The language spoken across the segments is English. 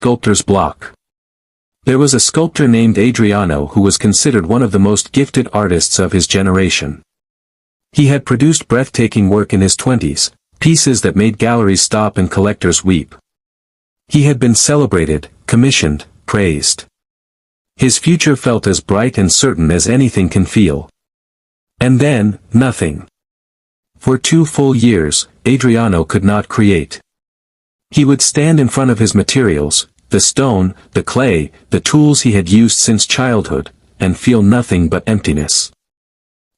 Sculptor's block. There was a sculptor named Adriano who was considered one of the most gifted artists of his generation. He had produced breathtaking work in his 20s, pieces that made galleries stop and collectors weep. He had been celebrated, commissioned, praised. His future felt as bright and certain as anything can feel. And then, nothing. For 2 full years, Adriano could not create. He would stand in front of his materials, the stone, the clay, the tools he had used since childhood, and feel nothing but emptiness.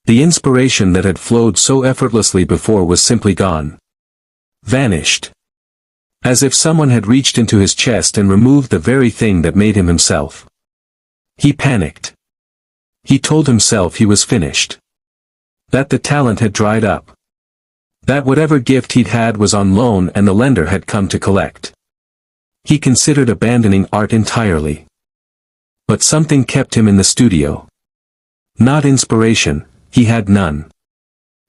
The inspiration that had flowed so effortlessly before was simply gone. Vanished. As if someone had reached into his chest and removed the very thing that made him himself. He panicked. He told himself he was finished. That the talent had dried up. That whatever gift he'd had was on loan and the lender had come to collect. He considered abandoning art entirely. But something kept him in the studio. Not inspiration, he had none.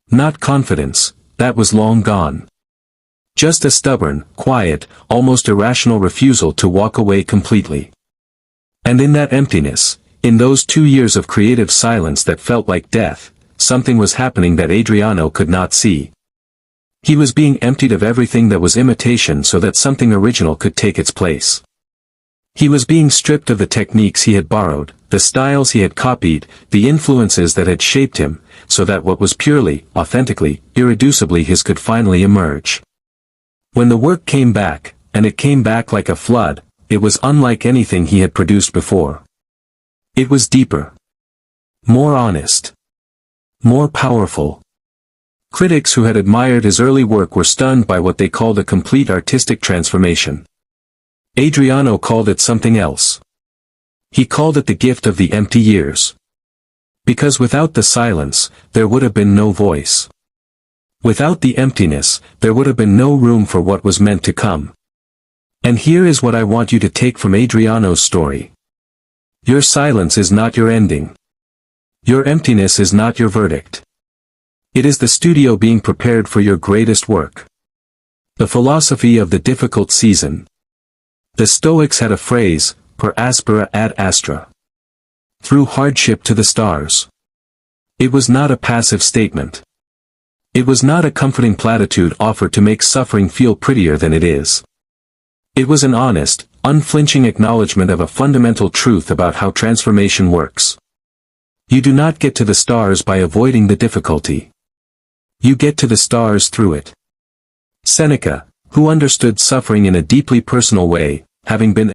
Not confidence, that was long gone. Just a stubborn, quiet, almost irrational refusal to walk away completely. And in that emptiness, in those 2 years of creative silence that felt like death, something was happening that Adriano could not see. He was being emptied of everything that was imitation so that something original could take its place. He was being stripped of the techniques he had borrowed, the styles he had copied, the influences that had shaped him, so that what was purely, authentically, irreducibly his could finally emerge. When the work came back, and it came back like a flood, it was unlike anything he had produced before. It was deeper. More honest. More powerful. Critics who had admired his early work were stunned by what they called a complete artistic transformation. Adriano called it something else. He called it the gift of the empty years. Because without the silence, there would have been no voice. Without the emptiness, there would have been no room for what was meant to come. And here is what I want you to take from Adriano's story. Your silence is not your ending. Your emptiness is not your verdict. It is the studio being prepared for your greatest work. The philosophy of the difficult season. The Stoics had a phrase, per aspera ad astra. Through hardship to the stars. It was not a passive statement. It was not a comforting platitude offered to make suffering feel prettier than it is. It was an honest, unflinching acknowledgement of a fundamental truth about how transformation works. You do not get to the stars by avoiding the difficulty. You get to the stars through it. Seneca, who understood suffering in a deeply personal way, having been